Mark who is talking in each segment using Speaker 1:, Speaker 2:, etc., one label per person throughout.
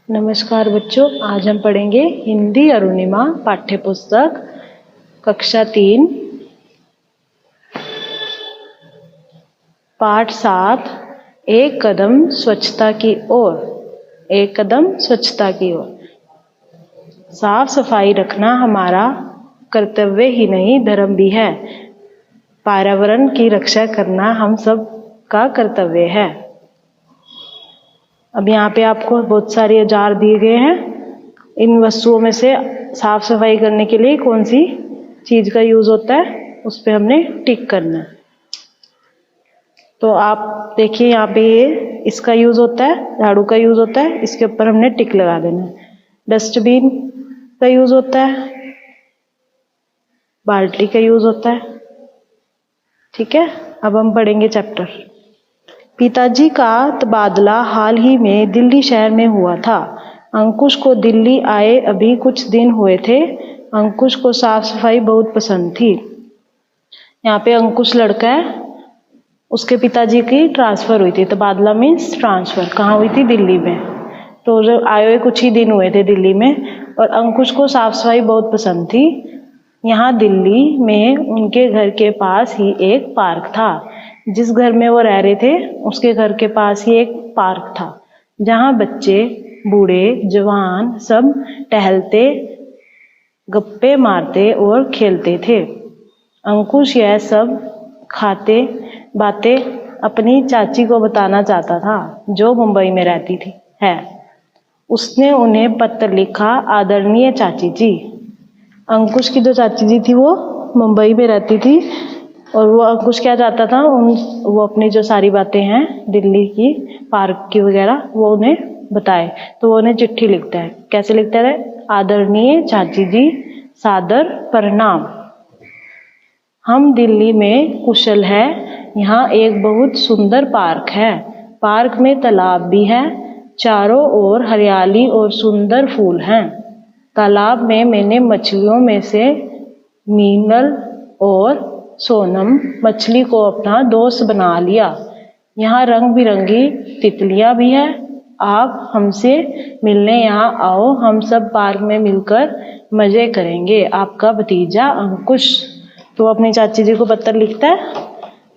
Speaker 1: नमस्कार बच्चों, आज हम पढ़ेंगे हिंदी अरुणिमा पाठ्य पुस्तक कक्षा 3 पाठ 7 एक कदम स्वच्छता की ओर। एक कदम स्वच्छता की ओर। साफ सफाई रखना हमारा कर्तव्य ही नहीं धर्म भी है। पर्यावरण की रक्षा करना हम सब का कर्तव्य है। अब यहाँ पे आपको बहुत सारे औजार दिए गए हैं। इन वस्तुओं में से साफ सफाई करने के लिए कौन सी चीज का यूज होता है, उस पर हमने टिक करना है। तो आप देखिए यहाँ पे ये इसका यूज होता है, झाड़ू का यूज होता है, इसके ऊपर हमने टिक लगा देना है। डस्टबिन का यूज होता है, बाल्टी का यूज होता है। ठीक है, अब हम पढ़ेंगे चैप्टर। पिताजी का तबादला हाल ही में दिल्ली शहर में हुआ था। अंकुश को दिल्ली आए अभी कुछ दिन हुए थे। अंकुश को साफ सफाई बहुत पसंद थी। यहाँ पे अंकुश लड़का है, उसके पिताजी की ट्रांसफर हुई थी। तबादला मीन्स ट्रांसफर। कहाँ हुई थी? दिल्ली में। तो जब आए हुए कुछ ही दिन हुए थे दिल्ली में, और अंकुश को साफ सफाई बहुत पसंद थी। यहाँ दिल्ली में उनके घर के पास ही एक पार्क था। जिस घर में वो रह रहे थे उसके घर के पास ही एक पार्क था, जहाँ बच्चे बूढ़े जवान सब टहलते, गप्पे मारते और खेलते थे। अंकुश यह सब खाते बातें अपनी चाची को बताना चाहता था, जो मुंबई में रहती थी है। उसने उन्हें पत्र लिखा, आदरणीय चाची जी। अंकुश की जो चाची जी थी वो मुंबई में रहती थी, और वो अंकुश क्या चाहता था, वो अपनी जो सारी बातें हैं दिल्ली की पार्क की वगैरह वो उन्हें बताए। तो वो उन्हें चिट्ठी लिखता है। कैसे लिखता है? आदरणीय चाची जी, सादर प्रणाम। हम दिल्ली में कुशल है। यहाँ एक बहुत सुंदर पार्क है। पार्क में तालाब भी है। चारों ओर हरियाली और सुंदर फूल हैं। तालाब में मैंने मछलियों में से मीनल और सोनम मछली को अपना दोस्त बना लिया। यहाँ रंग बिरंगी तितलियां भी है। आप हमसे मिलने यहाँ आओ, हम सब पार्क में मिलकर मजे करेंगे। आपका भतीजा अंकुश। तो अपनी चाची जी को पत्र लिखता है,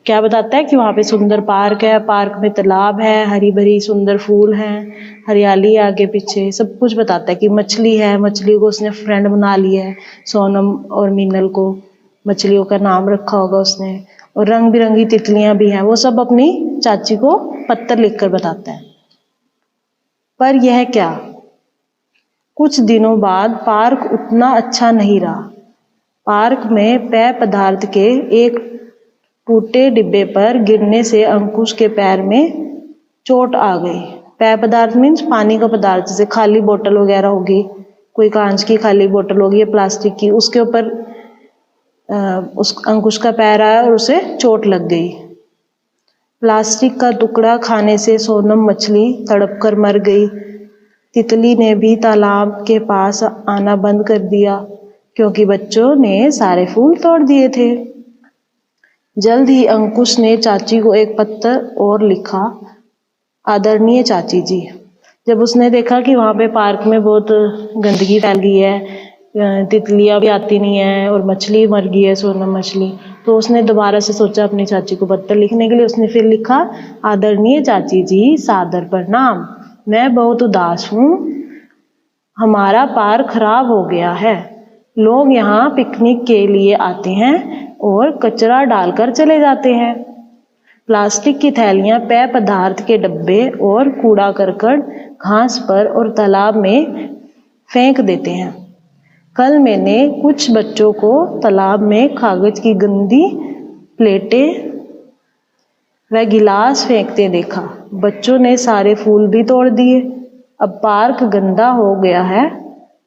Speaker 1: क्या बताता है कि वहाँ पे सुंदर पार्क है, पार्क में तालाब है, हरी भरी सुंदर फूल हैं, हरियाली आगे पीछे, सब कुछ बताता है कि मछली है, मछली को उसने फ्रेंड बना लिया है, सोनम और मीनल को मछलियों का नाम रखा होगा उसने, और रंग बिरंगी तितलियां भी हैं। वो सब अपनी चाची को पत्र लिखकर बताता है। पर यह क्या, कुछ दिनों बाद पार्क उतना अच्छा नहीं रहा। पार्क में पेय पदार्थ के एक टूटे डिब्बे पर गिरने से अंकुश के पैर में चोट आ गई। पेय पदार्थ मीन्स पानी का पदार्थ, जैसे खाली बोतल वगैरह होगी, कोई कांच की खाली बोतल होगी या प्लास्टिक की, उसके ऊपर उस अंकुश का पैर आया और उसे चोट लग गई। प्लास्टिक का टुकड़ा खाने से सोनम मछली तड़प कर मर गई। तितली ने भी तालाब के पास आना बंद कर दिया, क्योंकि बच्चों ने सारे फूल तोड़ दिए थे। जल्द ही अंकुश ने चाची को एक पत्र और लिखा, आदरणीय चाची जी। जब उसने देखा कि वहाँ पे पार्क में बहुत गंदगी फैल गई है, तितलियां भी आती नहीं है और मछली मर गई है, सोनम मछली, तो उसने दोबारा से सोचा अपनी चाची को पत्र लिखने के लिए। उसने फिर लिखा, आदरणीय चाची जी, सादर प्रणाम। मैं बहुत उदास हूँ। हमारा पार्क खराब हो गया है। लोग यहाँ पिकनिक के लिए आते हैं और कचरा डालकर चले जाते हैं। प्लास्टिक की थैलियां, पेय पदार्थ के डब्बे और कूड़ा करकट घास पर और तालाब में फेंक देते हैं। कल मैंने कुछ बच्चों को तालाब में कागज की गंदी प्लेटें व गिलास फेंकते देखा। बच्चों ने सारे फूल भी तोड़ दिए। अब पार्क गंदा हो गया है।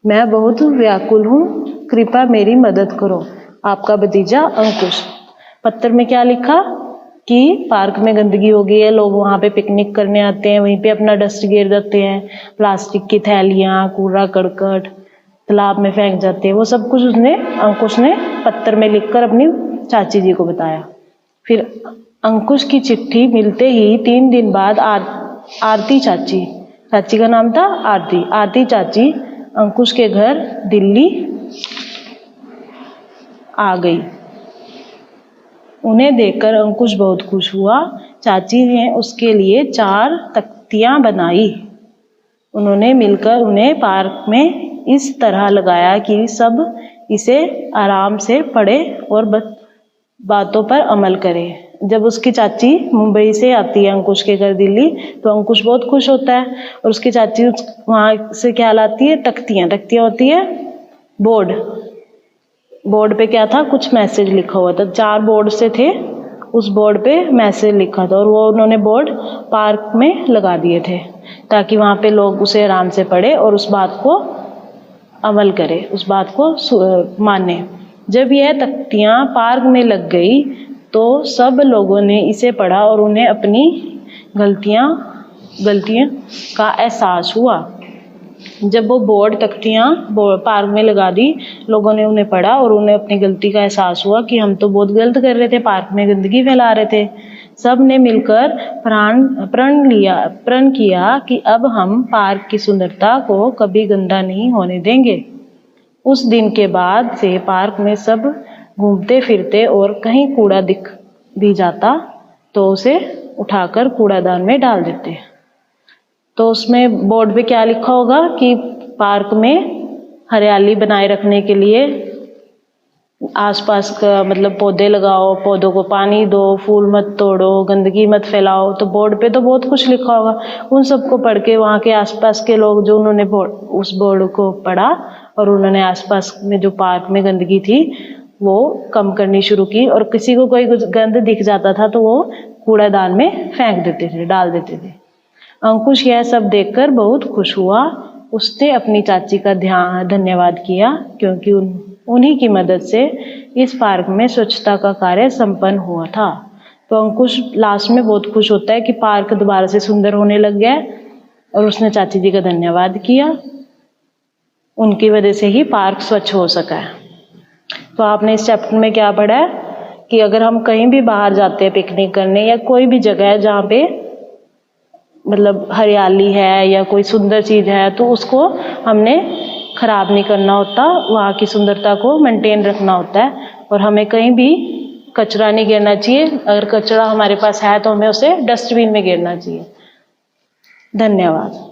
Speaker 1: मैं बहुत व्याकुल हूँ, कृपया मेरी मदद करो। आपका भतीजा अंकुश। पत्र में क्या लिखा कि पार्क में गंदगी हो गई है, लोग वहाँ पे पिकनिक करने आते हैं, वहीं पे अपना डस्ट गिर देते हैं, प्लास्टिक की थैलियाँ, कूड़ा करकट तालाब में फेंक जाते हैं। वो सब कुछ अंकुश ने पत्र में लिखकर अपनी चाची जी को बताया। फिर अंकुश की चिट्ठी मिलते ही 3 दिन बाद आरती चाची चाची का नाम था आरती। आरती चाची अंकुश के घर दिल्ली आ गई। उन्हें देखकर अंकुश बहुत खुश हुआ। चाची ने उसके लिए 4 तख्तियां बनाई। उन्होंने मिलकर उन्हें पार्क में इस तरह लगाया कि सब इसे आराम से पढ़े और बातों पर अमल करें। जब उसकी चाची मुंबई से आती है अंकुश के घर दिल्ली, तो अंकुश बहुत खुश होता है और उसकी चाची वहाँ से क्या लाती है, तख्तियाँ। तख्तियाँ होती है बोर्ड। बोर्ड पे क्या था, कुछ मैसेज लिखा हुआ था। 4 बोर्ड से थे, उस बोर्ड पे मैसेज लिखा था और वो उन्होंने बोर्ड पार्क में लगा दिए थे ताकि वहाँ पे लोग उसे आराम से पढ़े और उस बात को अमल करे, उस बात को माने। जब यह तख्तियाँ पार्क में लग गई तो सब लोगों ने इसे पढ़ा और उन्हें अपनी गलतियाँ का एहसास हुआ। जब वो बोर्ड तख्तियाँ पार्क में लगा दी, लोगों ने उन्हें पढ़ा और उन्हें अपनी गलती का एहसास हुआ कि हम तो बहुत गलत कर रहे थे, पार्क में गंदगी फैला रहे थे। सब ने मिलकर प्रण किया कि अब हम पार्क की सुंदरता को कभी गंदा नहीं होने देंगे। उस दिन के बाद से पार्क में सब घूमते फिरते और कहीं कूड़ा दिख भी जाता तो उसे उठाकर कूड़ादान में डाल देते। तो उसमें बोर्ड पे क्या लिखा होगा कि पार्क में हरियाली बनाए रखने के लिए आसपास का मतलब पौधे लगाओ, पौधों को पानी दो, फूल मत तोड़ो, गंदगी मत फैलाओ। तो बोर्ड पे तो बहुत कुछ लिखा होगा। उन सबको पढ़ के वहाँ के आसपास के लोग जो उन्होंने उस बोर्ड को पढ़ा और उन्होंने आसपास में जो पार्क में गंदगी थी वो कम करनी शुरू की और किसी को कोई गंद दिख जाता था तो वो कूड़ादान में फेंक देते थे, डाल देते थे। अंकुश यह सब देखकर बहुत खुश हुआ। उसने अपनी चाची का धन्यवाद किया क्योंकि उन्हीं की मदद से इस पार्क में स्वच्छता का कार्य संपन्न हुआ था। तो अंकुश लास्ट में बहुत खुश होता है कि पार्क दोबारा से सुंदर होने लग गया और उसने चाची जी का धन्यवाद किया। उनकी वजह से ही पार्क स्वच्छ हो सका है। तो आपने इस चैप्टर में क्या पढ़ा है कि अगर हम कहीं भी बाहर जाते हैं पिकनिक करने या कोई भी जगह है जहाँ पे मतलब हरियाली है या कोई सुंदर चीज है तो उसको हमने खराब नहीं करना होता, वहाँ की सुंदरता को मेंटेन रखना होता है और हमें कहीं भी कचरा नहीं गिरना चाहिए। अगर कचरा हमारे पास है तो हमें उसे डस्टबिन में गिरना चाहिए। धन्यवाद।